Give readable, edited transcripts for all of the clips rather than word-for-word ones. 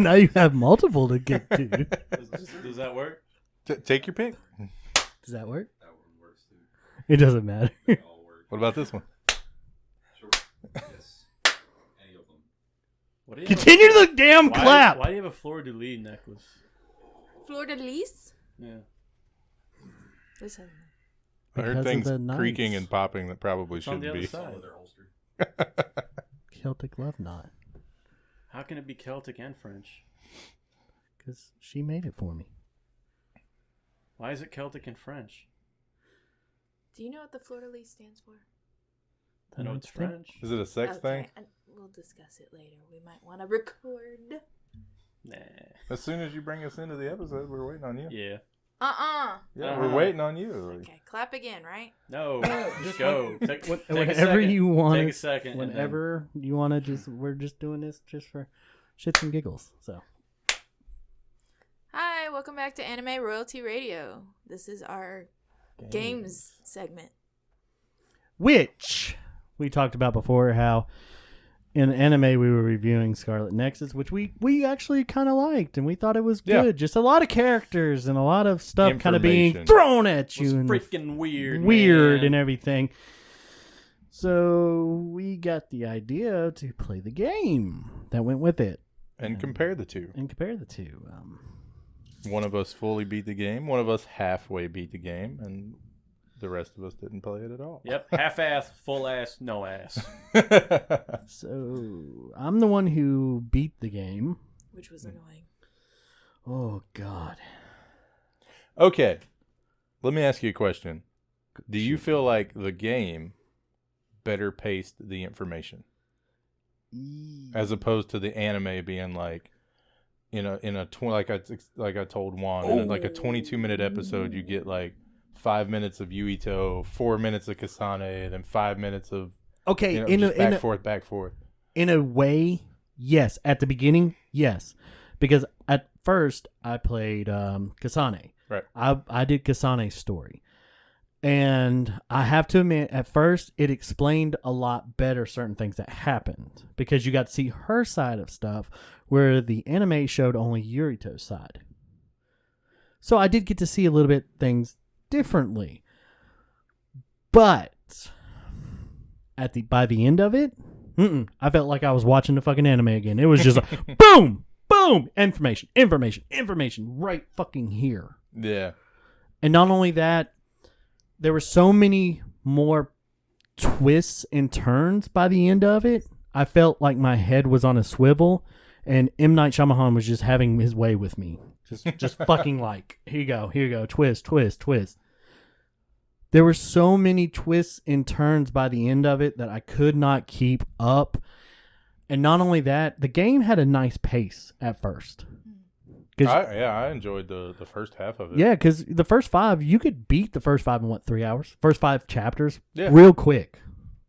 Now you have multiple to get to. Does that work? Take your pick. Does that work? That one works too. It doesn't matter. They all work. What about this one? Sure. Yes. Any of them. What do you Continue the damn clap. Why do you have a fleur de lis necklace? Fleur de lis? Yeah. This has I heard Because of things the knights. creaking and popping that probably It's on shouldn't the be. other side. Some of their holstered. Celtic love knot. How can it be Celtic and French? Because she made it for me. Why is it Celtic and French? Do you know what the fleur de lis stands for? I know it's French. Is it a sex thing? And we'll discuss it later. We might want to record. Nah. As soon as you bring us into the episode, we're waiting on you. Yeah. Yeah, we're waiting on you. Okay, clap again, right? No. Just go. Take a Whenever second. you want. Take a second. and then- Whenever you want to we're just doing this just for shits and giggles. So. Hi, welcome back to Anime Royalty Radio. This is our games segment. Which we talked about before, how in anime we were reviewing Scarlet Nexus, which we actually kind of liked, and we thought it was good. Yeah. Just a lot of characters and a lot of stuff kind of being Information. thrown at It you. was and freaking weird. weird man. and everything. So we got the idea to play the game that went with it And compare the two. and compare the two. One of us fully beat the game. One of us halfway beat the game. And the rest of us didn't play it at all. Yep. Half-ass, full-ass, no-ass. So I'm the one who beat the game. Which was annoying. Oh, God. Okay. Let me ask you a question. Do you feel like the game better paced the information as opposed to the anime being like in a like I told Juan in like a 22-minute episode you get like 5 minutes of Yuito, 4 minutes of Kasane, and then 5 minutes of Okay, just back forth. In a way, yes. At the beginning, yes. Because at first, I played Kasane. Right. I did Kasane's story. And I have to admit, at first, it explained a lot better certain things that happened. Because you got to see her side of stuff, where the anime showed only Yurito's side. So I did get to see a little bit things differently. But by the end of it, I felt like I was watching the fucking anime again. It was just like, boom, boom, information, right fucking here. Yeah. And not only that, there were so many more twists and turns by the end of it. I felt like my head was on a swivel, and M. Night Shyamalan was just having his way with me. Just fucking like, here you go, twist. There were so many twists and turns by the end of it that I could not keep up. And not only that, the game had a nice pace at first. I enjoyed the first half of it. Yeah, because the first 5, you could beat the first 5 in 3 hours? First 5 chapters, Yeah. real quick.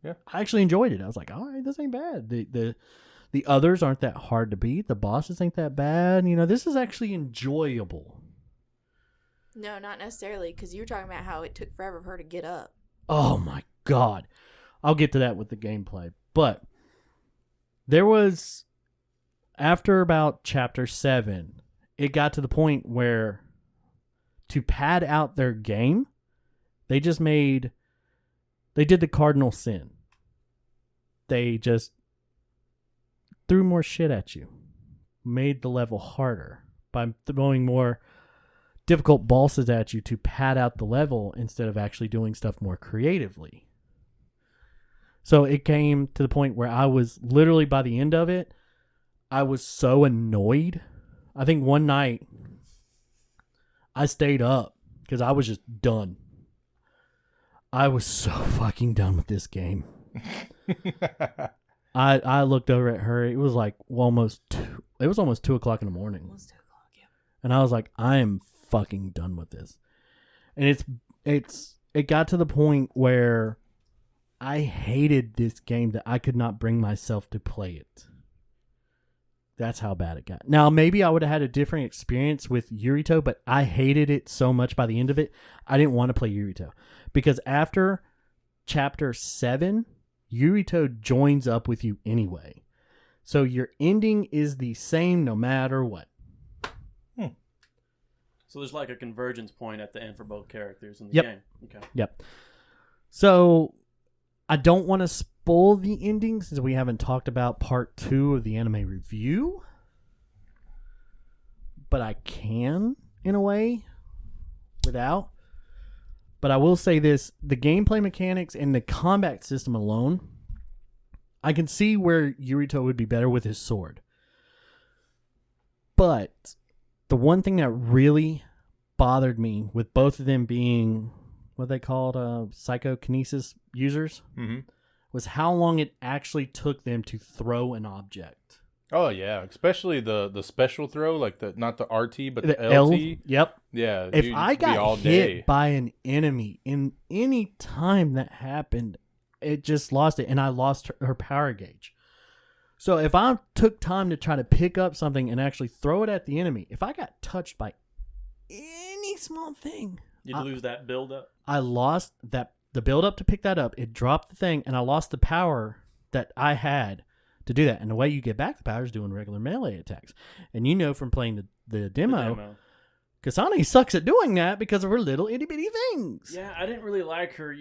Yeah. I actually enjoyed it. I was like, all right, this ain't bad. The others aren't that hard to beat. The bosses ain't that bad. You know, this is actually enjoyable. No, not necessarily, because you were talking about how it took forever for her to get up. Oh my God. I'll get to that with the gameplay. But there was, after about chapter 7, it got to the point where to pad out their game, they did the cardinal sin. They just threw more shit at you, made the level harder by throwing more difficult bosses at you to pad out the level instead of actually doing stuff more creatively. So it came to the point where I was literally, by the end of it, I was so annoyed. I think one night I stayed up because I was just done. I was so fucking done with this game. I looked over at her. It was like almost 2 o'clock in the morning. Almost 2 o'clock, yeah. And I was like, I am fucking done with this. And it got to the point where I hated this game that I could not bring myself to play it. That's how bad it got. Now, maybe I would have had a different experience with Yurito, but I hated it so much by the end of it, I didn't want to play Yurito. Because after chapter 7, Yurito joins up with you anyway. So your ending is the same no matter what. So there's like a convergence point at the end for both characters in the Yep. game. Okay. Yep. So I don't want to spoil the ending since we haven't talked about part 2 of the anime review. But I can, in a way, without. But I will say this, the gameplay mechanics and the combat system alone, I can see where Yurito would be better with his sword. But the one thing that really bothered me with both of them being what they called psychokinesis users was how long it actually took them to throw an object. Oh yeah, especially the special throw, like not the RT but the L, LT. yep. Yeah, If you'd I be all got day. hit by an enemy in any time that happened, it just lost it, and I lost her power gauge. So if I took time to try to pick up something and actually throw it at the enemy, if I got touched by any small thing, You'd lose that build up. I lost the build up to pick that up. It dropped the thing, and I lost the power that I had to do that. And the way you get back the power is doing regular melee attacks. And you know from playing the demo, Kasane sucks at doing that because of her little itty bitty things. Yeah, I didn't really like her,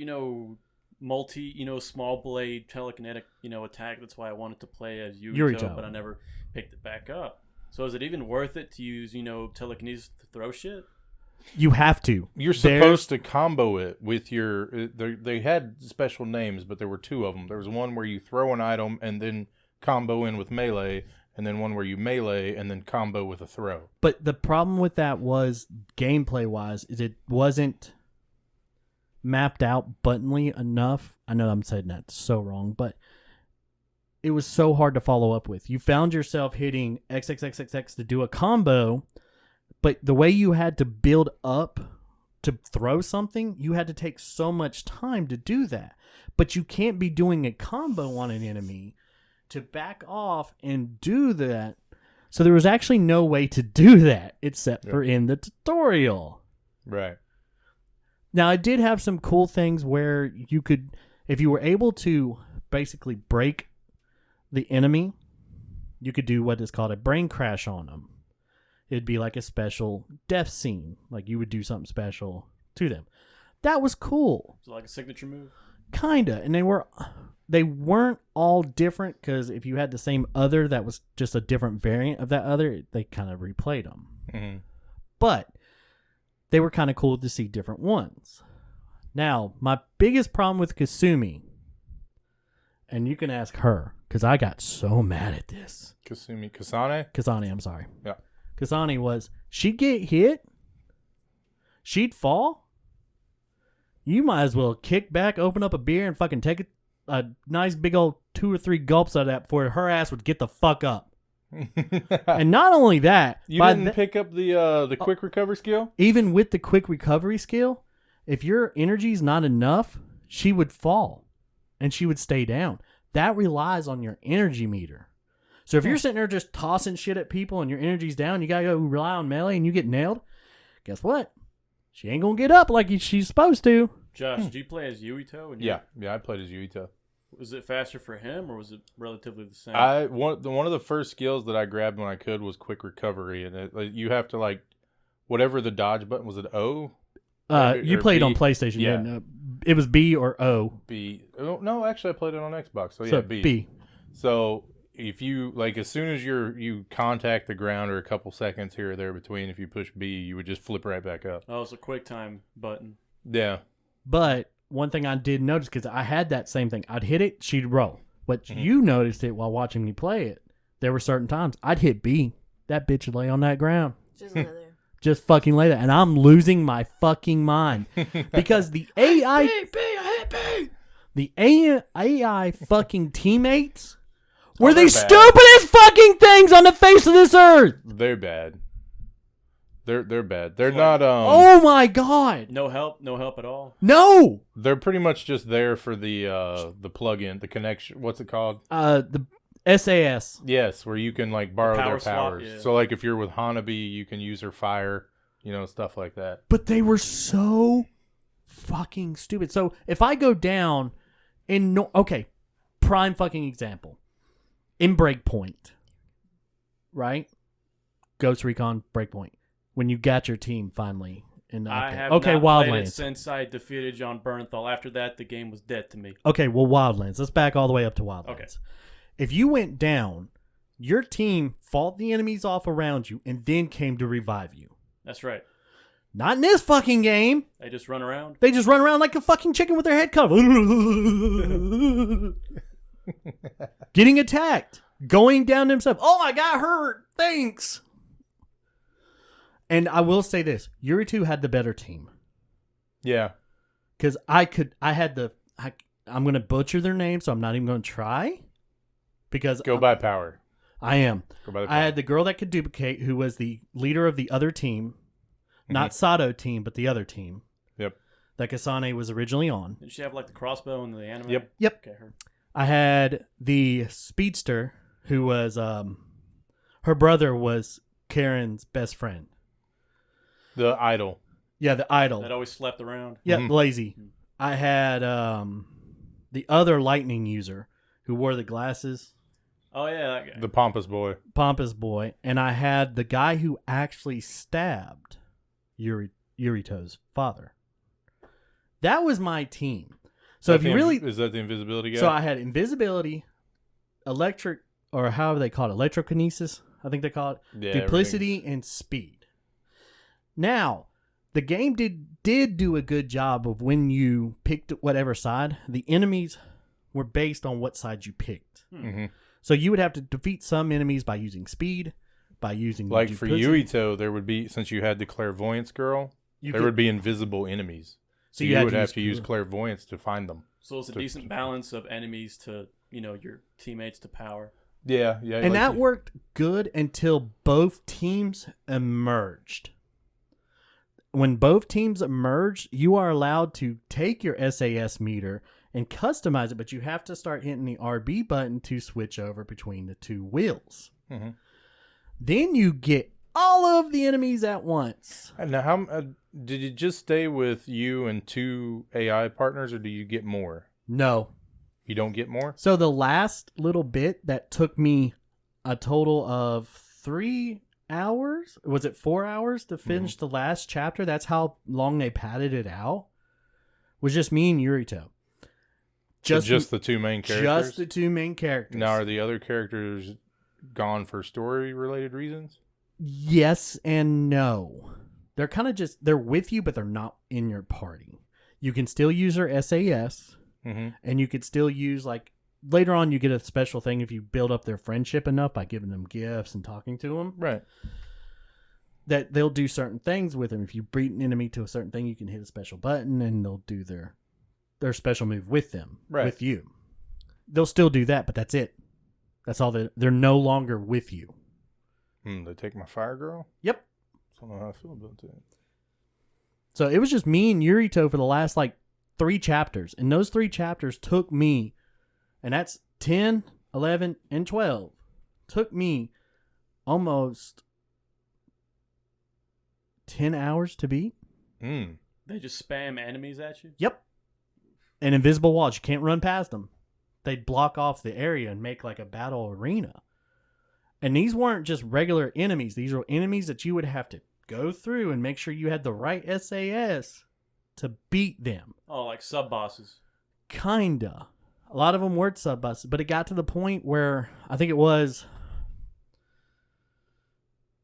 small blade telekinetic, attack. That's why I wanted to play as Yurito, but I never picked it back up. So is it even worth it to use, telekinesis to throw shit? You have to. You're supposed to combo it with your... They had special names, but there were 2 of them. There was one where you throw an item and then combo in with melee, and then one where you melee and then combo with a throw. But the problem with that was, gameplay-wise, is it wasn't mapped out buttonly enough. I know I'm saying that so wrong, but it was so hard to follow up with. You found yourself hitting XXXXX to do a combo, but the way you had to build up to throw something, you had to take so much time to do that. But you can't be doing a combo on an enemy to back off and do that. So there was actually no way to do that except for in the tutorial. Right. Now, I did have some cool things where you could, if you were able to basically break the enemy, you could do what is called a brain crash on them. It'd be like a special death scene. Like you would do something special to them. That was cool. So like a signature move? Kinda. And they weren't all different because if you had the same other that was just a different variant of that other, they kind of replayed them. Mm-hmm. But they were kind of cool to see different ones. Now, my biggest problem with Kasumi, and you can ask her, because I got so mad at this. Kasane, I'm sorry. Yeah. Kasane was, she'd get hit, she'd fall, you might as well kick back, open up a beer, and fucking take a nice big old 2 or 3 gulps out of that before her ass would get the fuck up. And not only that, you didn't pick up the quick recovery skill? Even with the quick recovery skill, if your energy's not enough, she would fall and she would stay down. That relies on your energy meter. So if you're sitting there just tossing shit at people and your energy's down, you gotta go rely on melee and you get nailed, guess what? She ain't gonna get up like she's supposed to. Josh, did you play as Yuito? Yeah, I played as Yuito. Was it faster for him, or was it relatively the same? One of the first skills that I grabbed when I could was quick recovery, and you have to whatever the dodge button was. It O? You played B? on PlayStation. Yeah. Didn't it was B or O. B. Oh, no, actually, I played it on Xbox. So yeah, B. B. So if you as soon as you contact the ground, or a couple seconds here or there between, if you push B, you would just flip right back up. Oh, it's a quick time button. Yeah. But one thing I did notice, because I had that same thing, I'd hit it, she'd roll. But you noticed it while watching me play it. There were certain times I'd hit B, that bitch would lay on that ground. Just lay there. Just fucking lay there, and I'm losing my fucking mind because the AI, I hit B. the AI fucking teammates were they're the bad. stupidest fucking things on the face of this earth. They're bad. They're bad. They're not. Oh my god! No help at all. No. They're pretty much just there for the plug-in, the connection. What's it called? The SAS. Yes, where you can borrow power their swap, powers. yeah. So if you're with Hanabi, you can use her fire, stuff like that. But they were so fucking stupid. So if I go down prime fucking example. in Breakpoint, right? Ghost Recon Breakpoint. When you got your team finally in the I update. have Okay, not played it Wildlands. since I defeated John Bernthal. After that, the game was dead to me. Okay, well, Wildlands. Let's back all the way up to Wildlands. Okay. If you went down, your team fought the enemies off around you and then came to revive you. That's right. Not in this fucking game. They just run around. They just run around like a fucking chicken with their head cut off. Getting attacked. Going down themselves. Oh, I got hurt. Thanks. And I will say this. Yuri 2 had the better team. Yeah. Because I'm going to butcher their name, so I'm not even going to try. Because Go by power. I am. Go by the power. I had the girl that could duplicate, who was the leader of the other team. Not Sato team, but the other team. Yep. That Kasane was originally on. Did she have like the crossbow and the anime? Yep. Okay, her. I had the speedster, who was her brother was Karen's best friend. The idol. Yeah, the idol. That always slept around. Yeah, Mhm. lazy. I had the other lightning user who wore the glasses, Oh yeah, that guy. The pompous boy. pompous boy, and I had the guy who actually stabbed Yurito's father. That was my team. So if you really, Is that the invisibility guy? so I had invisibility, electric, or however they call it, electrokinesis, I think they call it, Yeah, duplicity, and speed. Now, the game did do a good job of when you picked whatever side, the enemies were based on what side you picked. Mm-hmm. So you would have to defeat some enemies by using speed, by using Like for duplicity. Yuito, there would be, since you had the clairvoyance girl, You there could- would be invisible enemies. So you you had would to have use to use cool- clairvoyance to find them. So it's a decent balance of enemies to, your teammates to power. Yeah, yeah. And that worked good until both teams emerged. When both teams emerged, you are allowed to take your SAS meter and customize it, but you have to start hitting the RB button to switch over between the two wheels. Mhm. Then you get all of the enemies at once. And now, how did you just stay with you and 2 AI partners, or do you get more? No. You don't get more? So the last little bit that took me a total of 3 hours, was it 4 hours to finish the last chapter? That's how long they padded it out. Was just me and Yurito. Just the 2 main characters? Just the 2 main characters. Now, are the other characters gone for story-related reasons? Yes and no. They're kind of they're with you, but they're not in your party. You can still use their SAS, Mm-hmm. and you could still use, like, later on you get a special thing if you build up their friendship enough by giving them gifts and talking to them. Right. That they'll do certain things with them. If you beat an enemy to a certain thing, you can hit a special button, and they'll do their special move with them, Right. with you. They'll still do that, but that's it. That's all. They're no longer with you. They take my fire girl? Yep. I don't know how I feel about that. So it was just me and Yurito for the last, 3 chapters. And those 3 chapters took me, and that's 10, 11, and 12, took me almost 10 hours to beat. They just spam enemies at you? Yep. And invisible walls. You can't run past them. They'd block off the area and make like a battle arena. And these weren't just regular enemies. These were enemies that you would have to go through and make sure you had the right SAS to beat them. Oh, like sub-bosses. Kinda. A lot of them were sub-bosses, but it got to the point where I think it was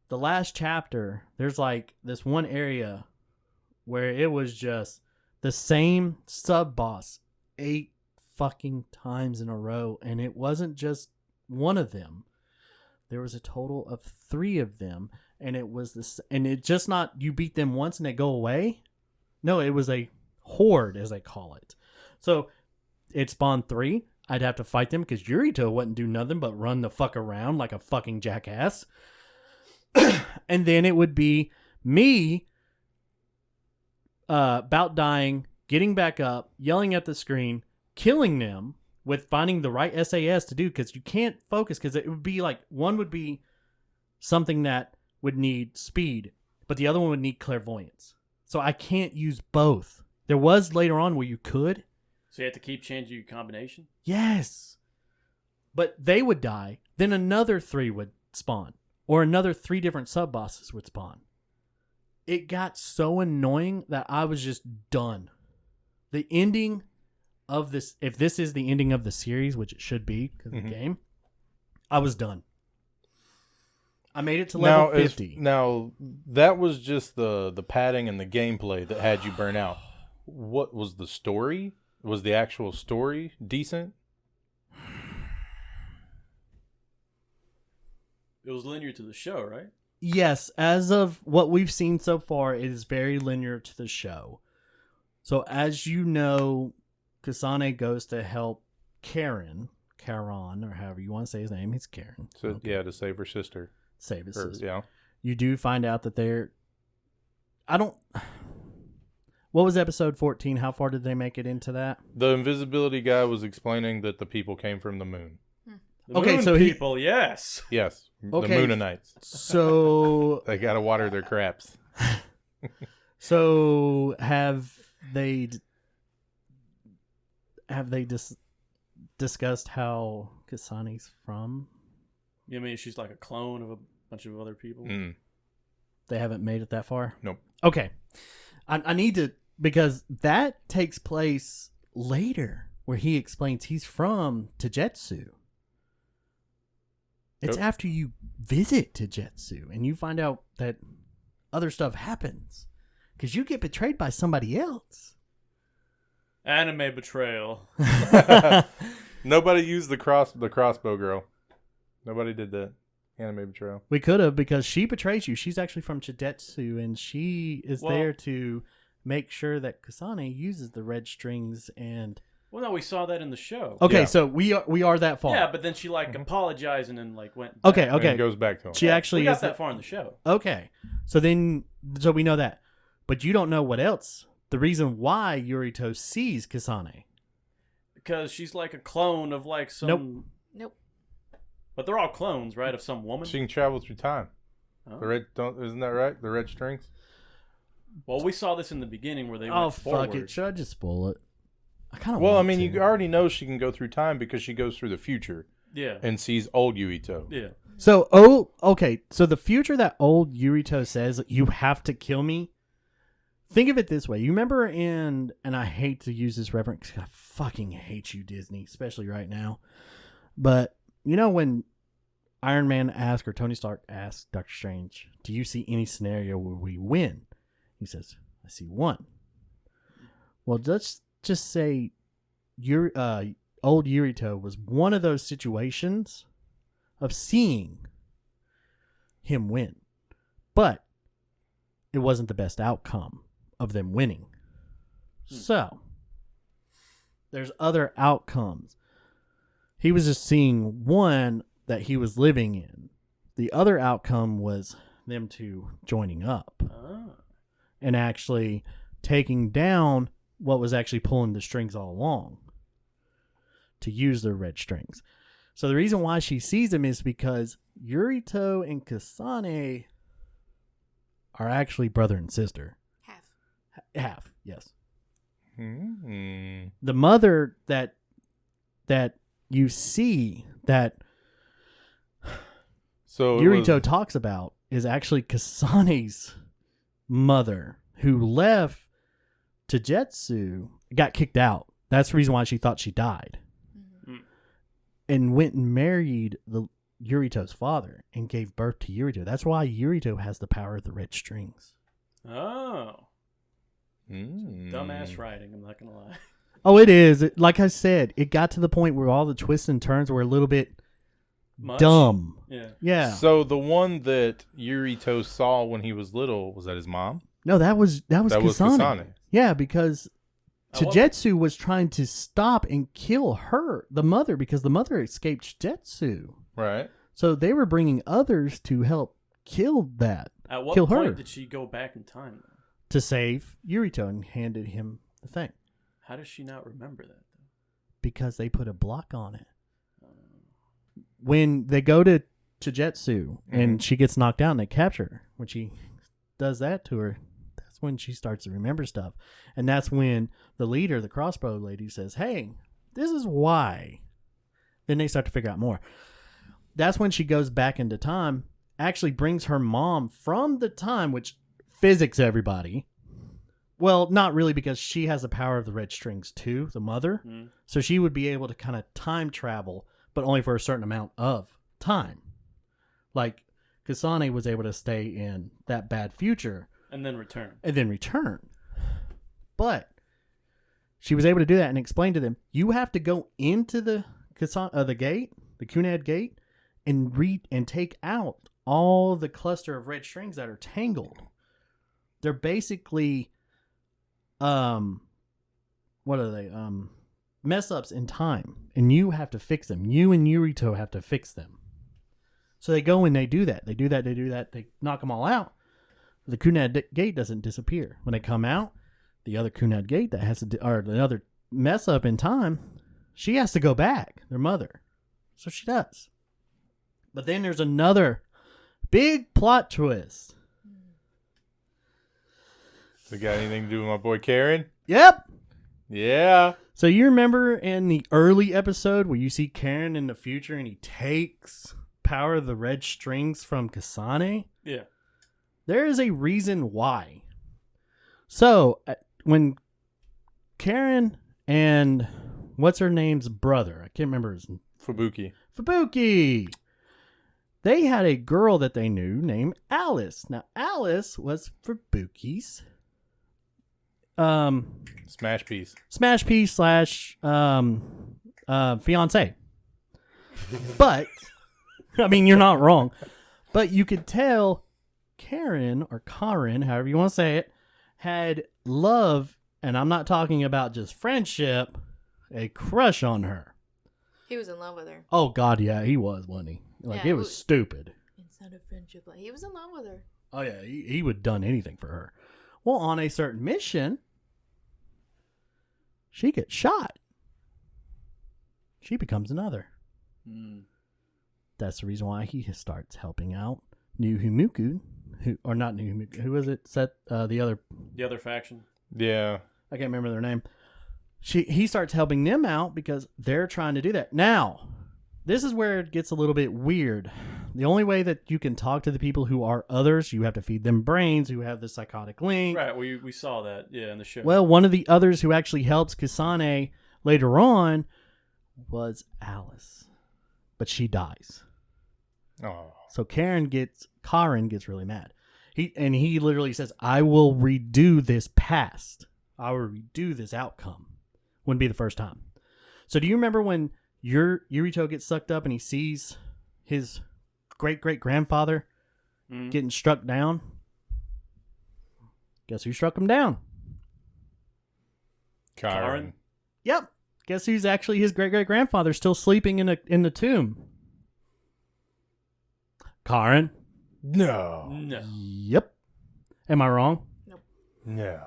the last chapter. There's like this one area where it was just the same sub-boss 8 fucking times in a row, and it wasn't just one of them. There was a total of 3 of them, and it was this, and it just not you beat them once and they go away. No, it was a horde, as they call it. So it spawned 3. I'd have to fight them because Yurito wouldn't do nothing but run the fuck around like a fucking jackass. And then it would be me about dying, getting back up, yelling at the screen, killing them with finding the right SAS to do, because you can't focus, because it would be like one would be something that would need speed, but the other one would need clairvoyance. So I can't use both. There was later on where you could. So you have to keep changing your combination? Yes. But they would die, then another 3 would spawn, or another 3 different sub-bosses would spawn. It got so annoying that I was just done. The ending of this, if this is the ending of the series, which it should be because of the game, I was done. I made it to level 50. Now, that was just the padding and the gameplay that had you burn out. What was the story? Was the actual story decent? It was linear to the show, right? Yes, as of what we've seen so far, it is very linear to the show. So as you know, Kasane goes to help Karan, or however you want to say his name. He's Karan. So okay. To save her sister. Save his sister. Yeah. You do find out that they're... What was episode 14? How far did they make it into that? The invisibility guy was explaining that the people came from the moon. The moon people, yes. Yes. Okay. The Moonanites. So... They got to water their craps. So have they discussed how Kasane's from? You mean she's like a clone of a bunch of other people? Mm. They haven't made it that far? Nope. Okay. I need to, because that takes place later where he explains he's from Tajetsu. It's after you visit Tajetsu and you find out that other stuff happens because you get betrayed by somebody else. Anime betrayal. Nobody used the crossbow girl. Nobody did that. Anime betrayal. We could have, because she betrays you. She's actually from Tajetsu, and she is there to make sure that Kasane uses the red strings and... Well, no, we saw that in the show. Okay, so we are that far. Yeah, but then she apologized and then went back. Okay. And goes back to him. She actually we got that far in the show. Okay. So we know that. But you don't know what else. The reason why Yurito sees Kasane. Because she's like a clone of like some... Nope. But they're all clones, right, of some woman? She can travel through time. Oh. Isn't that right? The red strings? Well, we saw this in the beginning where they went forward. Fuck it. Should I just spoil it? I kind of you already know she can go through time because she goes through the future. Yeah. And sees old Yuito. Yeah. So, okay. So the future that old Yurito says, you have to kill me. Think of it this way. You remember and I hate to use this reference because I fucking hate you, Disney, especially right now. But, you know when Iron Man asked, or Tony Stark asked Doctor Strange, do you see any scenario where we win? He says, I see one. Well, let's just say old Yurito was one of those situations of seeing him win. But it wasn't the best outcome of them winning. So, there's other outcomes. He was just seeing one that he was living in. The other outcome was them two joining up and actually taking down what was actually pulling the strings all along to use their red strings. So the reason why she sees him is because Yurito and Kasane are actually brother and sister. Half, yes. Mm-hmm. The mother that you see that Yurito talks about is actually Kasane's mother, who left Tajetsu, got kicked out. That's the reason why she thought she died. Mm-hmm. And went and married Yurito's father and gave birth to Yurito. That's why Yurito has the power of the red strings. Oh. Dumbass writing, I'm not going to lie. Oh, it is. Like I said, it got to the point where all the twists and turns were a little bit dumb. Yeah. So the one that Yurito saw when he was little, was that his mom? No, that was Kasane. Yeah, because Tajetsu was trying to stop and kill her, the mother, because the mother escaped Tajetsu. Right. So they were bringing others to help kill that. At what kill point her. did she go back in time? To save Yurito and handed him the thing. How does she not remember that, though? Because they put a block on it. When they go to Tajetsu and she gets knocked out and they capture her, when she does that to her, that's when she starts to remember stuff. And that's when the leader, the crossbow lady, says, hey, this is why Then they start to figure out more. That's when she goes back into time, actually brings her mom from the time, which physics everybody. Well, not really, because she has the power of the red strings too, the mother. Mm. So she would be able to kind of time travel, but only for a certain amount of time. Like Kasane was able to stay in that bad future. And then return. But she was able to do that and explain to them, you have to go into the gate, the Cunard gate, and take out all the cluster of red strings that are tangled. They're basically, what are they? Mess ups in time, and you have to fix them. You and Yurito have to fix them. So they go and they do that. They do that. They knock them all out. The Cunard gate doesn't disappear. When they come out, the other Cunard gate that has to, or another mess up in time, she has to go back. Their mother, so she does. But then there's another big plot twist. So got anything to do with my boy Karen? Yep. Yeah. So you remember in the early episode where you see Karen in the future and he takes power of the red strings from Kasane? Yeah. There is a reason why. So when Karen and what's her name's brother? I can't remember his name. Fubuki. They had a girl that they knew named Alice. Now, Alice was Fubuki's smash piece / fiance. But, I mean, you're not wrong. But you could tell Karen, or Karen, however you want to say it, had love, and I'm not talking about just friendship, a crush on her. He was in love with her. Oh, God, yeah, he was, wasn't he? Like, yeah, it was stupid. Instead of friendship, like, he was in love with her. Oh, yeah, he would have done anything for her. Well, on a certain mission, she gets shot. She becomes another. Mm. That's the reason why he starts helping out New Humuku. Or not New Humuku. Who was it? The other faction. Yeah. I can't remember their name. He starts helping them out because they're trying to do that. Now, this is where it gets a little bit weird. The only way that you can talk to the people who are others, you have to feed them brains who have the psychotic link. Right, we saw that, in the show. Well, one of the others who actually helps Kasane later on was Alice. But she dies. Oh. So Karen gets really mad. He literally says, I will redo this past. I will redo this outcome. Wouldn't be the first time. So do you remember when Yurito gets sucked up and he sees his great-great-grandfather getting struck down? Guess who struck him down? Karen. Yep. Guess who's actually his great-great-grandfather still sleeping in the tomb? Karen. No. Yep. Am I wrong? Nope. No.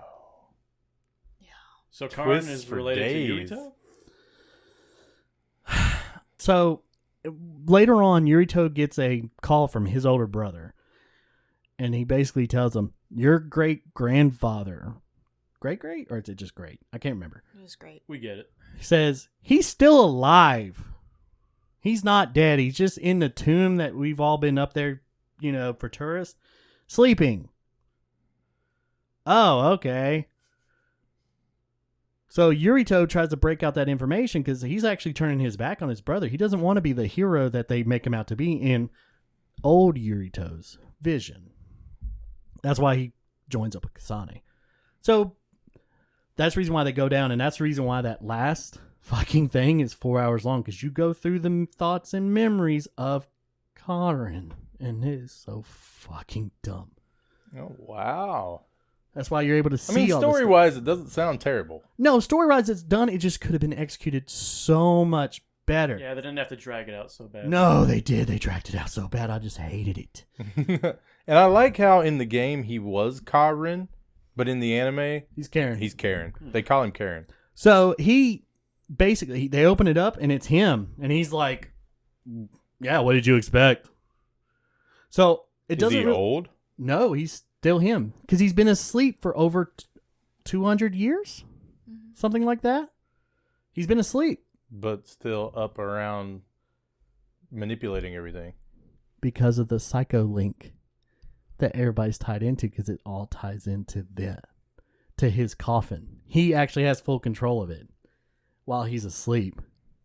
So Karen is related to Yurito? So later on, Yurito gets a call from his older brother. And he basically tells him, your great-grandfather. Great-great? Or is it just great? I can't remember. It was great. We get it. He says, he's still alive. He's not dead. He's just in the tomb that we've all been up there, for tourists, sleeping. Oh, okay. So Yurito tries to break out that information because he's actually turning his back on his brother. He doesn't want to be the hero that they make him out to be in old Yurito's vision. That's why he joins up with Kasane. So that's the reason why they go down, and that's the reason why that last fucking thing is 4 hours long, because you go through the thoughts and memories of Karen, and it is so fucking dumb. Oh, wow. That's why you're able to see all story-wise, it doesn't sound terrible. No, story-wise, it's done. It just could have been executed so much better. Yeah, they didn't have to drag it out so bad. No, they did. They dragged it out so bad. I just hated it. And I like how in the game he was Karen, but in the anime, he's Karen. He's Karen. They call him Karen. So he basically, they open it up and it's him. And he's like, yeah, what did you expect? So it doesn't. Is he old? No, he's still him. Because he's been asleep for over 200 years? Something like that. He's been asleep. But still up around manipulating everything? Because of the psycho link that everybody's tied into, because it all ties into to his coffin. He actually has full control of it while he's asleep.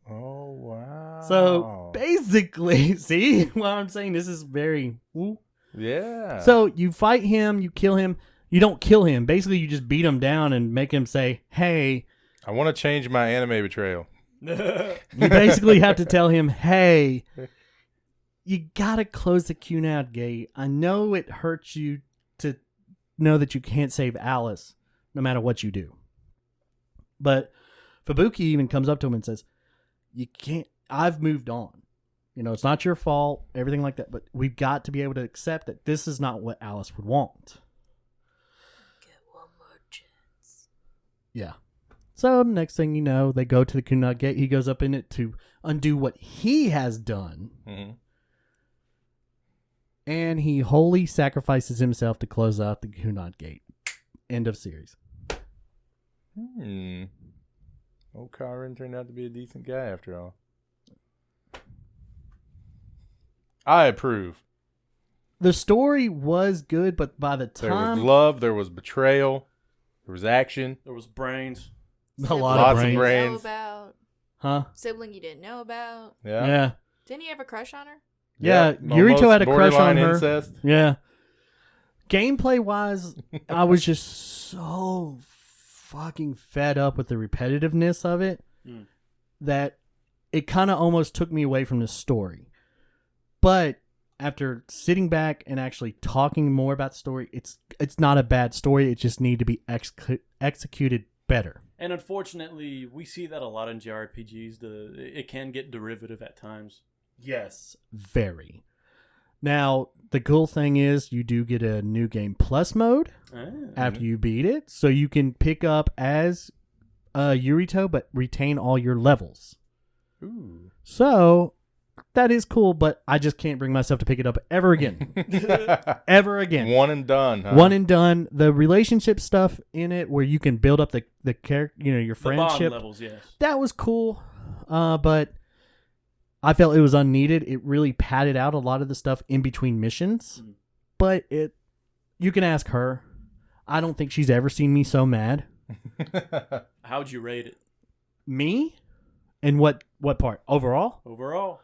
Oh, wow. So basically, see what I'm saying? This is very... Woo. Yeah. So you fight him, you kill him. You don't kill him. Basically, you just beat him down and make him say, hey... I want to change my anime betrayal. You basically have to tell him, hey, you got to close the Cunard gate. I know it hurts you to know that you can't save Alice no matter what you do. But Fubuki even comes up to him and says, you can't, I've moved on. You know, it's not your fault, everything like that. But we've got to be able to accept that this is not what Alice would want. Get one more chance. Yeah. So next thing you know, they go to the Cunard gate. He goes up in it to undo what he has done. Mm-hmm. And he wholly sacrifices himself to close out the Cunard gate. End of series. Old Kyron turned out to be a decent guy after all. I approve. The story was good, but by the time... There was love, there was betrayal, there was action. There was brains. A lot Lots of of brains. brains. Know about. Huh? Sibling you didn't know about. Yeah. Yeah. Didn't he have a crush on her? Yeah, Almost Yurito had a crush on borderline her. Incest. Yeah. Gameplay-wise, I was just so fucking fed up with the repetitiveness of it that it kind of almost took me away from the story. But after sitting back and actually talking more about the story, it's not a bad story. It just needs to be executed better. And unfortunately, we see that a lot in JRPGs. It can get derivative at times. Yes. Very. Now, the cool thing is you do get a new game plus mode after you beat it. So you can pick up as Yurito, but retain all your levels. Ooh. So that is cool, but I just can't bring myself to pick it up ever again. Ever again. One and done, huh? One and done. The relationship stuff in it where you can build up the character, you know, your The friendship. bond levels, yes. That was cool. But I felt it was unneeded. It really padded out a lot of the stuff in between missions. But you can ask her. I don't think she's ever seen me so mad. How'd you rate it? Me? And what part? Overall? Overall,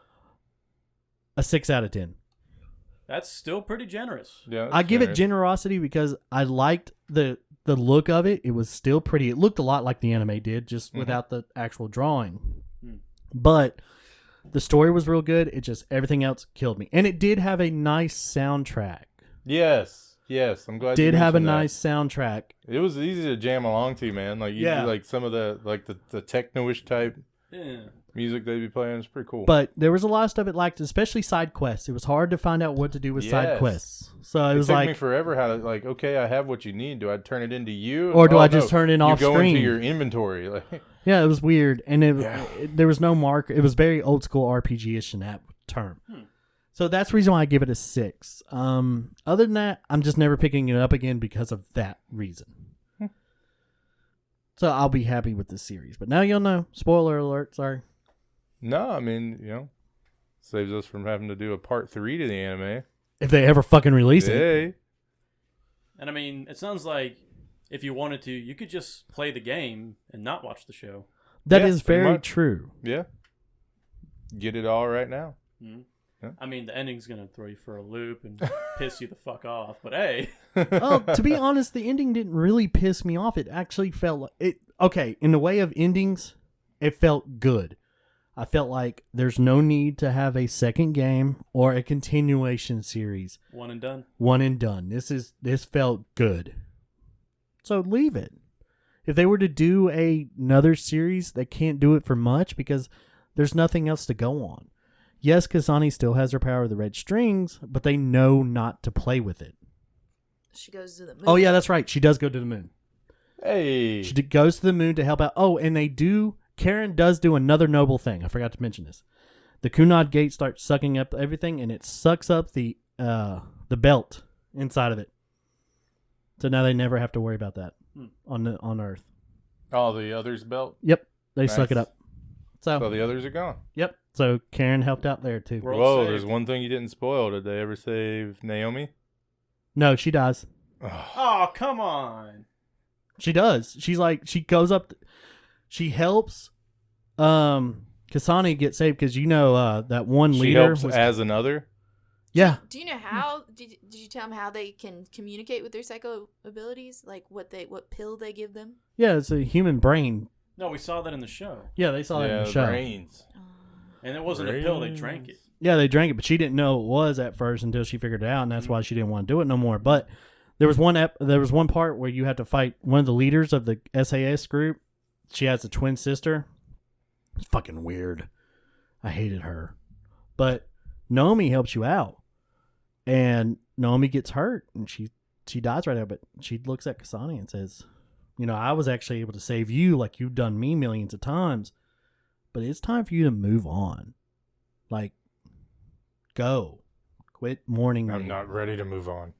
a 6 out of 10. that's still pretty generous. Yeah, I give it generosity because I liked the look of it. It was still pretty. It looked a lot like the anime did, just without the actual drawing. But the story was real good. It just, everything else killed me. And it did have a nice soundtrack. Yes. I'm glad you Did have a mentioned that. nice soundtrack. It was easy to jam along to, man. Like you do like some of the techno-ish type music they'd be playing. It's pretty cool. But there was a lot of stuff it liked, especially side quests. It was hard to find out what to do with side quests. So it was took like me forever how to okay, I have what you need. Do I turn it into you, or do I just turn it off you go screen? into your inventory. Yeah, it was weird, and there was no mark. It was very old school RPG-ish in that term. So that's the reason why I give it a 6. Other than that, I'm just never picking it up again because of that reason. So I'll be happy with this series. But now you'll know. Spoiler alert, sorry. No, I mean, saves us from having to do a part 3 to the anime. If they ever fucking release it. Hey. And I mean, it sounds like if you wanted to, you could just play the game and not watch the show. That Yeah, is pretty very much. true. Yeah. Get it all right now. I mean, the ending's going to throw you for a loop and piss you the fuck off, but hey. Oh, to be honest, the ending didn't really piss me off. It actually felt like it. Okay, in the way of endings, it felt good. I felt like there's no need to have a second game or a continuation series. One and done. One and done. This felt good. So leave it. If they were to do another series, they can't do it for much because there's nothing else to go on. Yes, Kasane still has her power of the red strings, but they know not to play with it. She goes to the moon. Oh, yeah, that's right. She does go to the moon. Hey. She goes to the moon to help out. Oh, and Karen does do another noble thing. I forgot to mention this. The Cunard gate starts sucking up everything, and it sucks up the belt inside of it. So now they never have to worry about that on Earth. Oh, the other's belt? Yep, they Nice. suck it up. So the others are gone. Yep. So Karen helped out there too. Whoa, there's one thing you didn't spoil. Did they ever save Naomi? No, she dies. Oh, come on. She does. She's like, she goes up, she helps Kasani get saved because that one She leader helps as another? Yeah. Do you know how? Did you tell them how they can communicate with their psycho abilities? Like what pill they give them? Yeah, it's a human brain. No, we saw that in the show. Yeah, they saw that in the show. Brains. And it wasn't a pill, they drank it. Yeah, they drank it, but she didn't know it was at first until she figured it out, and that's why she didn't want to do it no more. But there was one part where you had to fight one of the leaders of the SAS group. She has a twin sister. It's fucking weird. I hated her. But Naomi helps you out. And Naomi gets hurt, and she dies right there, but she looks at Kasani and says, I was actually able to save you like you've done me millions of times, but it's time for you to move on. Like, go. Quit mourning me. I'm not ready to move on.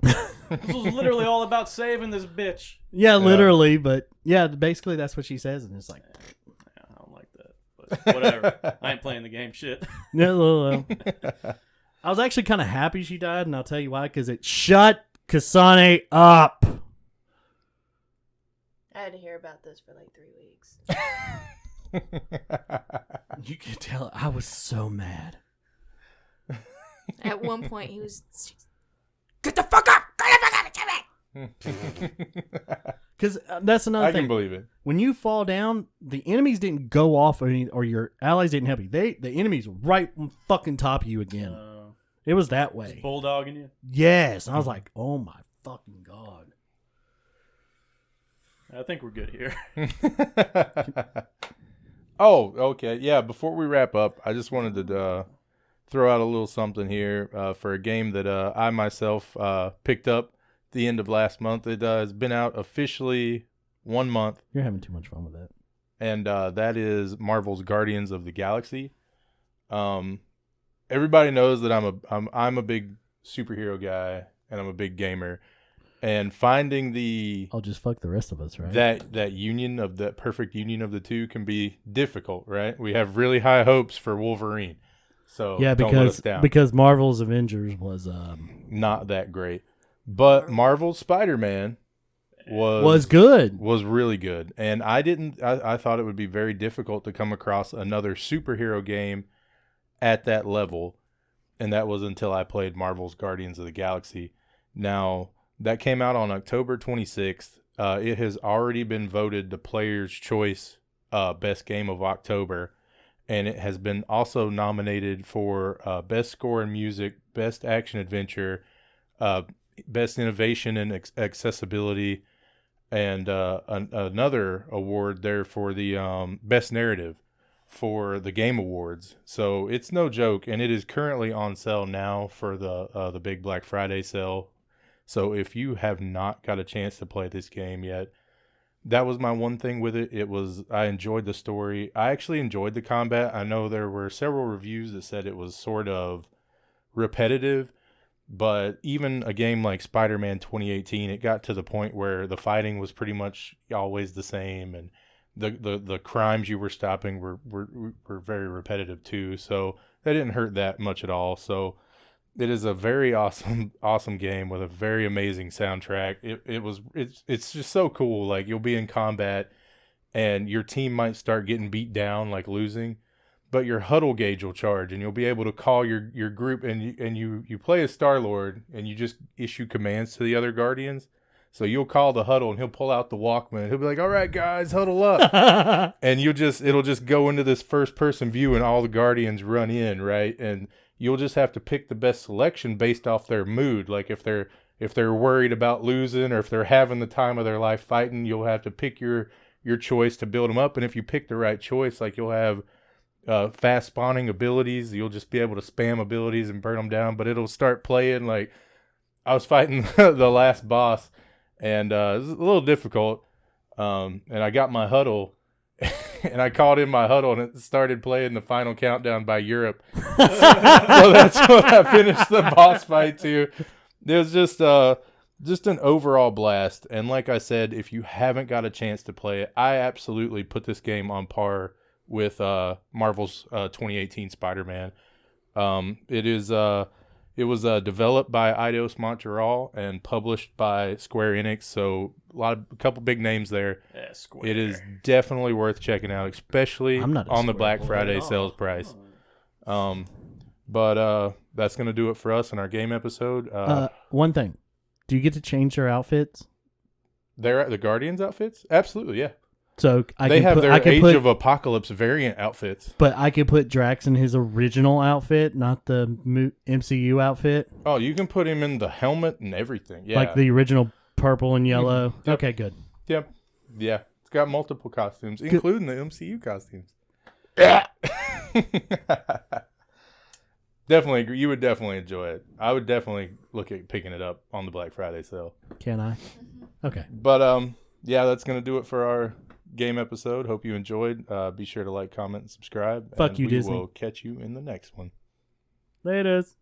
This was literally all about saving this bitch. Yeah, literally, but yeah, basically that's what she says, and it's like... Yeah, I don't like that, but whatever. I ain't playing the game, shit. No. I was actually kind of happy she died, and I'll tell you why, because it shut Kasane up. I had to hear about this for like 3 weeks. You could tell I was so mad. At one point, he was, "Get the fuck up! Get the fuck up! Because that's another thing. I can believe it. When you fall down, the enemies didn't go off, or your allies didn't help you. The enemies right on fucking top of you again. It was that way. Just bulldogging you? Yes. And I was like, oh my fucking God. I think we're good here. Oh, okay. Yeah, before we wrap up, I just wanted to throw out a little something here for a game that I myself picked up the end of last month. It has been out officially 1 month. You're having too much fun with that. And that is Marvel's Guardians of the Galaxy. Everybody knows that I'm a big superhero guy and I'm a big gamer. And finding I'll just fuck the rest of us, right? that union of that perfect union of the two can be difficult, right? We have really high hopes for Wolverine. So yeah, don't let us down. because Marvel's Avengers was not that great. But Marvel's Spider-Man was good. Was really good. And I thought it would be very difficult to come across another superhero game at that level. And that was until I played Marvel's Guardians of the Galaxy. Now, that came out on October 26th. It has already been voted the Player's Choice Best Game of October. And it has been also nominated for Best Score in Music, Best Action Adventure, Best Innovation and Accessibility, and another award there for the Best Narrative for the Game Awards. So it's no joke, and it is currently on sale now for the big Black Friday sale. So if you have not got a chance to play this game yet, that was my one thing with it. I enjoyed the story. I actually enjoyed the combat. I know there were several reviews that said it was sort of repetitive, but even a game like Spider-Man 2018, it got to the point where the fighting was pretty much always the same, and the crimes you were stopping were very repetitive too. So that didn't hurt that much at all. So it is a very awesome game with a very amazing soundtrack. It's just so cool. Like, you'll be in combat and your team might start getting beat down, like losing, but your huddle gauge will charge and you'll be able to call your group, and you play as Star-Lord and you just issue commands to the other Guardians. So you'll call the huddle and he'll pull out the Walkman. He'll be like, "All right, guys, huddle up." And it'll just go into this first person view and all the Guardians run in, right? And you'll just have to pick the best selection based off their mood. Like if they're worried about losing or if they're having the time of their life fighting, you'll have to pick your choice to build them up. And if you pick the right choice, like you'll have fast spawning abilities. You'll just be able to spam abilities and burn them down. But it'll start playing like I was fighting the last boss, and it was a little difficult. And I got my huddle. And I called in my huddle, and it started playing the Final Countdown by Europe. So that's what I finished the boss fight to. It was just an overall blast. And like I said, if you haven't got a chance to play it, I absolutely put this game on par with Marvel's 2018 Spider-Man. It was developed by Eidos Montreal and published by Square Enix, so a couple big names there. Yeah, Square. It is definitely worth checking out, especially I'm not a on the Square Black boy Friday at all. sales price. But that's going to do it for us in our game episode. One thing. Do you get to change their outfits? They're the Guardians outfits? Absolutely, yeah. So They have their Age of Apocalypse variant outfits. But I could put Drax in his original outfit, not the MCU outfit. Oh, you can put him in the helmet and everything. Yeah. Like the original purple and yellow. Yep. Okay, good. Yep. Yeah. It's got multiple costumes, including the MCU costumes. Definitely agree. You would definitely enjoy it. I would definitely look at picking it up on the Black Friday sale. Can I? Okay. But yeah, that's gonna do it for our game episode. Hope you enjoyed. Be sure to like, comment, and subscribe. Fuck you, we Disney. will catch you in the next one. Laters.